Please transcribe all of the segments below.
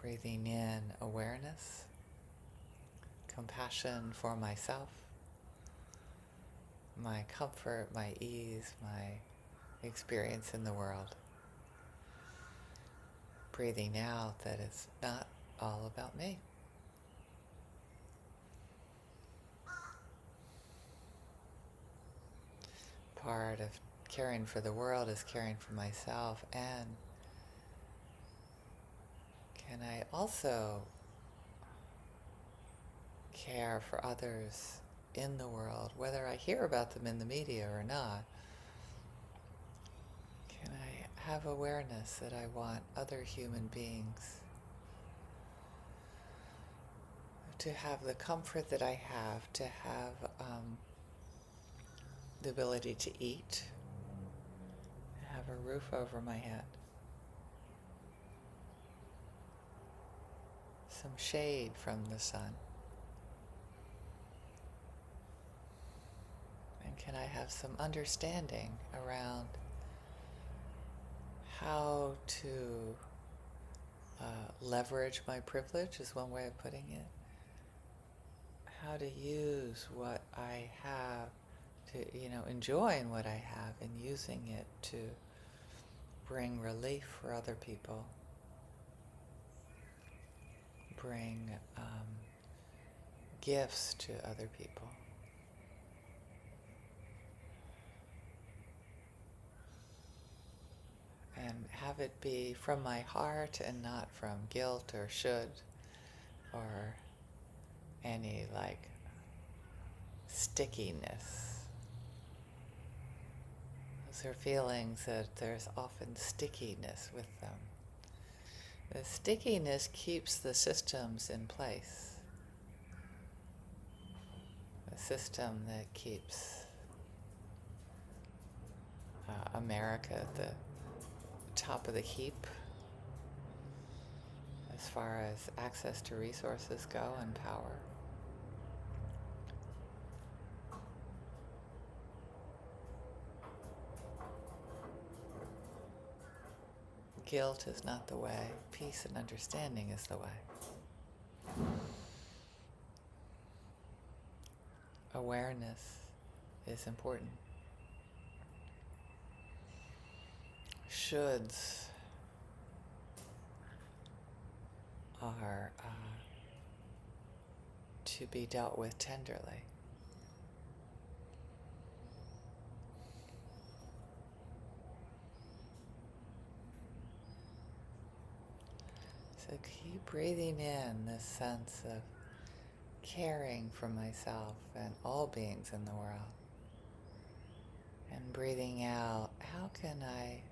Breathing in awareness, compassion for myself, my comfort, my ease, my experience in the world. Breathing out that it's not all about me. Part of caring for the world is caring for myself, and can I also care for others in the world, whether I hear about them in the media or not? Can I have awareness that I want other human beings to have the comfort that I have, to have the ability to eat, have a roof over my head, some shade from the sun? And can I have some understanding around how to leverage my privilege, is one way of putting it. How to use what I have to, enjoying what I have and using it to bring relief for other people, bring gifts to other people. And have it be from my heart and not from guilt or should or any stickiness. Those are feelings that there's often stickiness with them. The stickiness keeps the systems in place. The system that keeps America at the top of the heap as far as access to resources go and power. Guilt is not the way. Peace and understanding is the way. Awareness is important. Shoulds are to be dealt with tenderly. So keep breathing in this sense of caring for myself and all beings in the world. And breathing out, how can I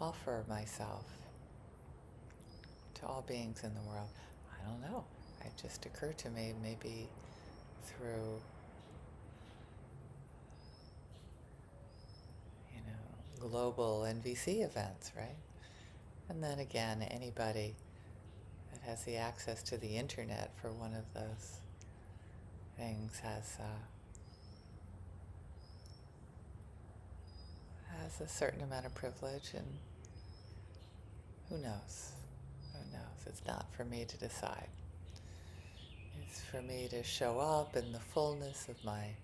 offer myself to all beings in the world? I don't know. It just occurred to me, maybe through, global NVC events, right? And then again, anybody that has the access to the internet for one of those things has a certain amount of privilege, and who knows? Who knows? It's not for me to decide. It's for me to show up in the fullness of my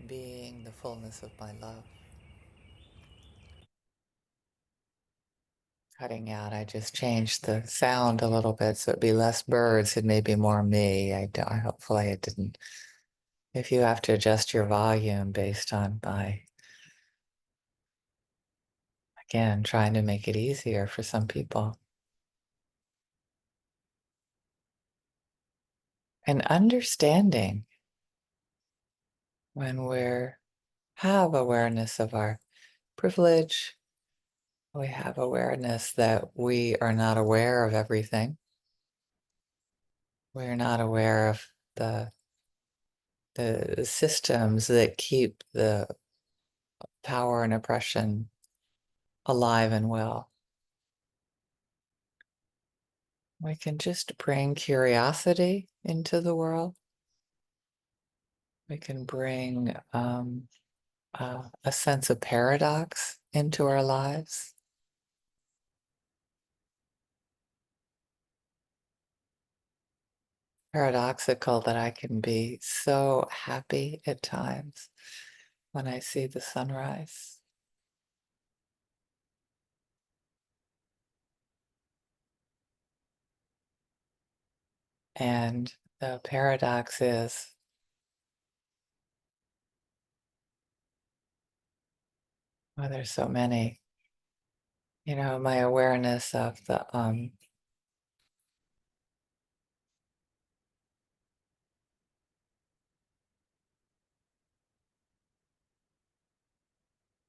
being, the fullness of my love. Cutting out, I just changed the sound a little bit so it'd be less birds and maybe more me. Hopefully it didn't. If you have to adjust your volume based on again, trying to make it easier for some people. And understanding when have awareness of our privilege, we have awareness that we are not aware of everything. We're not aware of the systems that keep the power and oppression alive and well. We can just bring curiosity into the world. We can bring a sense of paradox into our lives. paradoxical that I can be so happy at times when I see the sunrise. And the paradox is, well, there's so many, my awareness of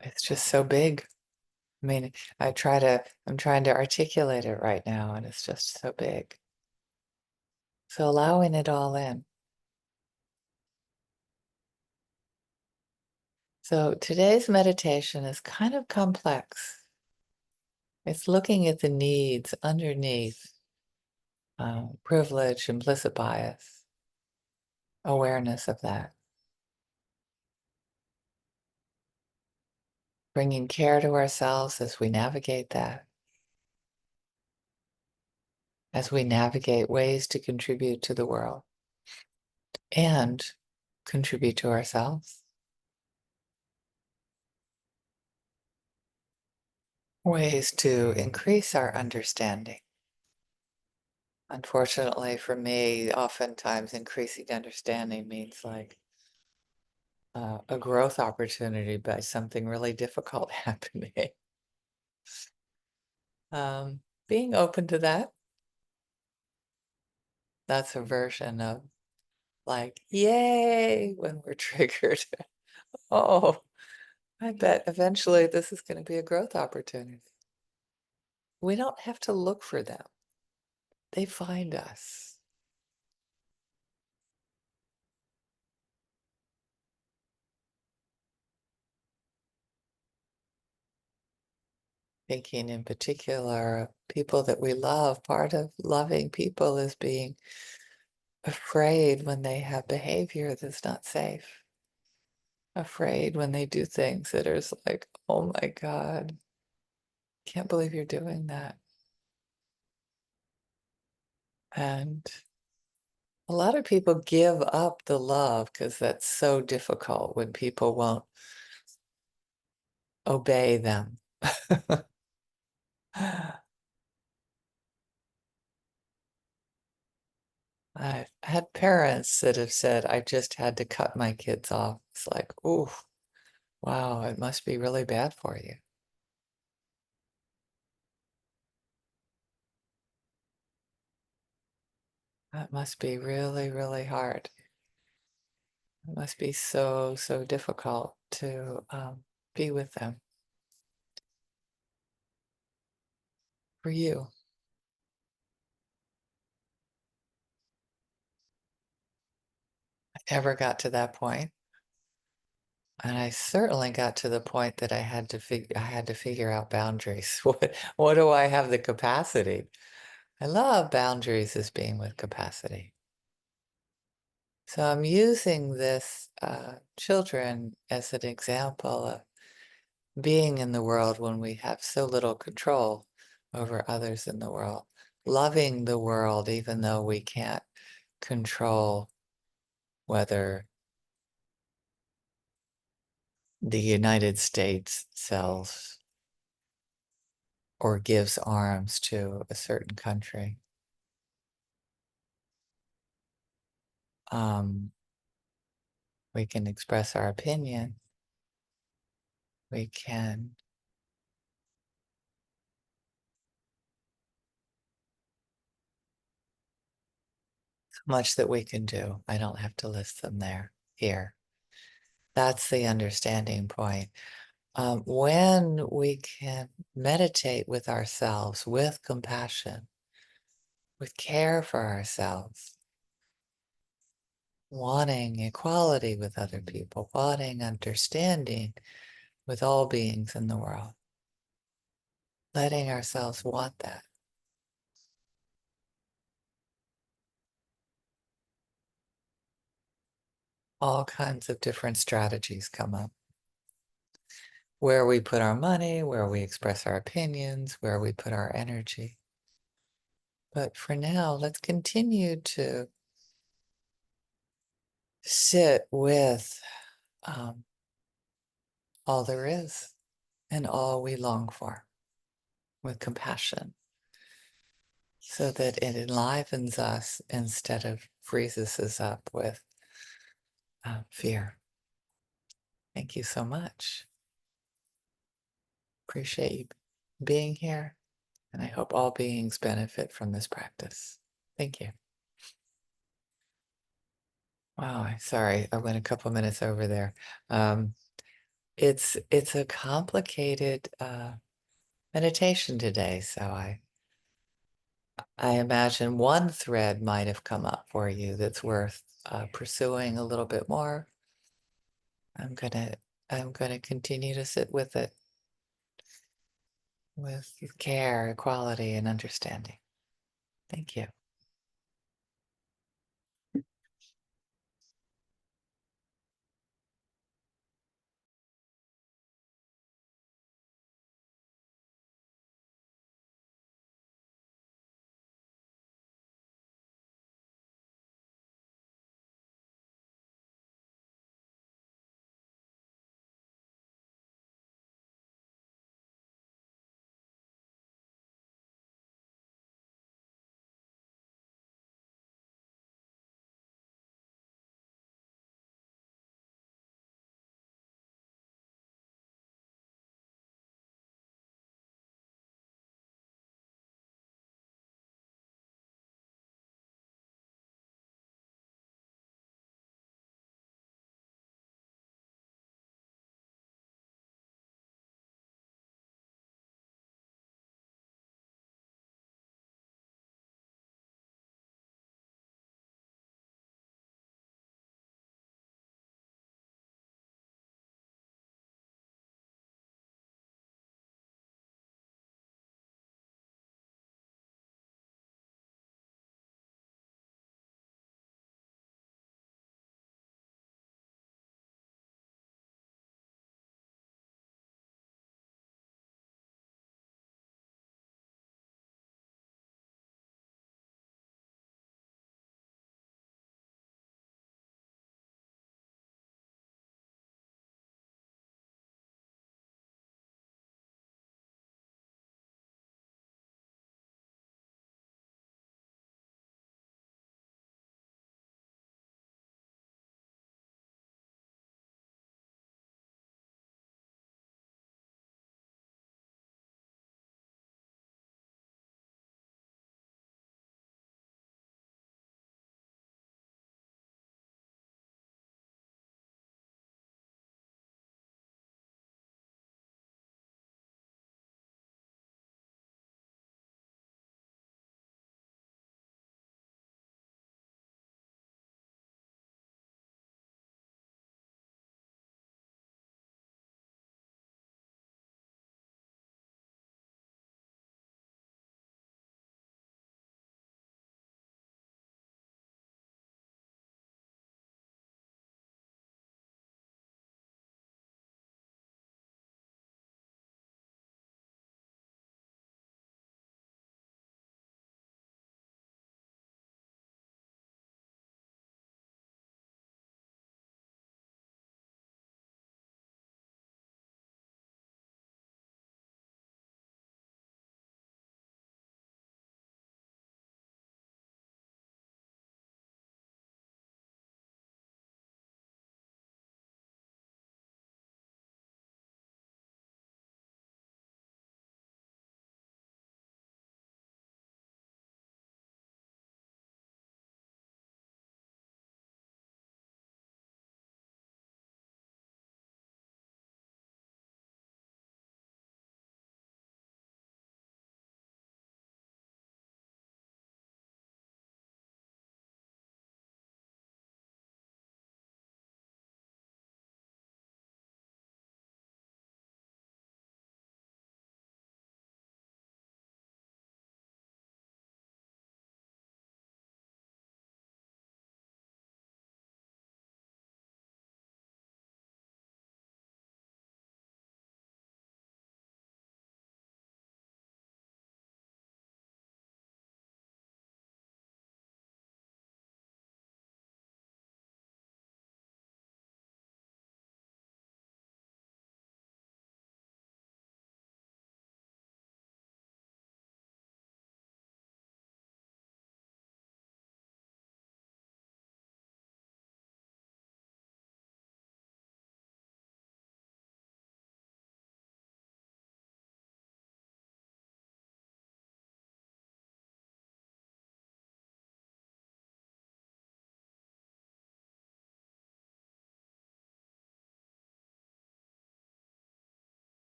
it's just so big. I mean, I'm trying to articulate it right now, and it's just so big. So allowing it all in. So today's meditation is kind of complex. It's looking at the needs underneath privilege, implicit bias, awareness of that, bringing care to ourselves as we navigate that, as we navigate ways to contribute to the world and contribute to ourselves, ways to increase our understanding. Unfortunately for me, oftentimes increasing understanding means like a growth opportunity by something really difficult happening. Being open to that, that's a version of like, yay, when we're triggered. Oh, I bet eventually this is going to be a growth opportunity. We don't have to look for them. They find us. Thinking in particular of people that we love, part of loving people is being afraid when they have behavior that's not safe. Afraid when they do things that are like, oh my God, can't believe you're doing that. And a lot of people give up the love because that's so difficult when people won't obey them. I've had parents that have said, I just had to cut my kids off. It's like, oh, wow, it must be really bad for you. That must be really, really hard. It must be so, so difficult to be with them for you. I never got to that point. And I certainly got to the point that I had to figure out boundaries. What do I have the capacity? I love boundaries as being with capacity. So I'm using this children as an example of being in the world when we have so little control over others in the world, loving the world even though we can't control whether the United States sells or gives arms to a certain country. Um, we can express our opinion. We can, so much that we can do. I don't have to list them here. That's the understanding point. When we can meditate with ourselves, with compassion, with care for ourselves, wanting equality with other people, wanting understanding with all beings in the world, letting ourselves want that. All kinds of different strategies come up. Where we put our money, where we express our opinions, where we put our energy. But for now, let's continue to sit with um, all there is and all we long for with compassion so that it enlivens us instead of freezes us up with fear. Thank you so much. Appreciate you being here, and I hope all beings benefit from this practice. Thank you. Wow, sorry, I went a couple minutes over there. Um, it's a complicated meditation today, so I imagine one thread might have come up for you that's worth pursuing a little bit more. I'm gonna I'm gonna continue to sit with it with care, equality, and understanding. Thank you.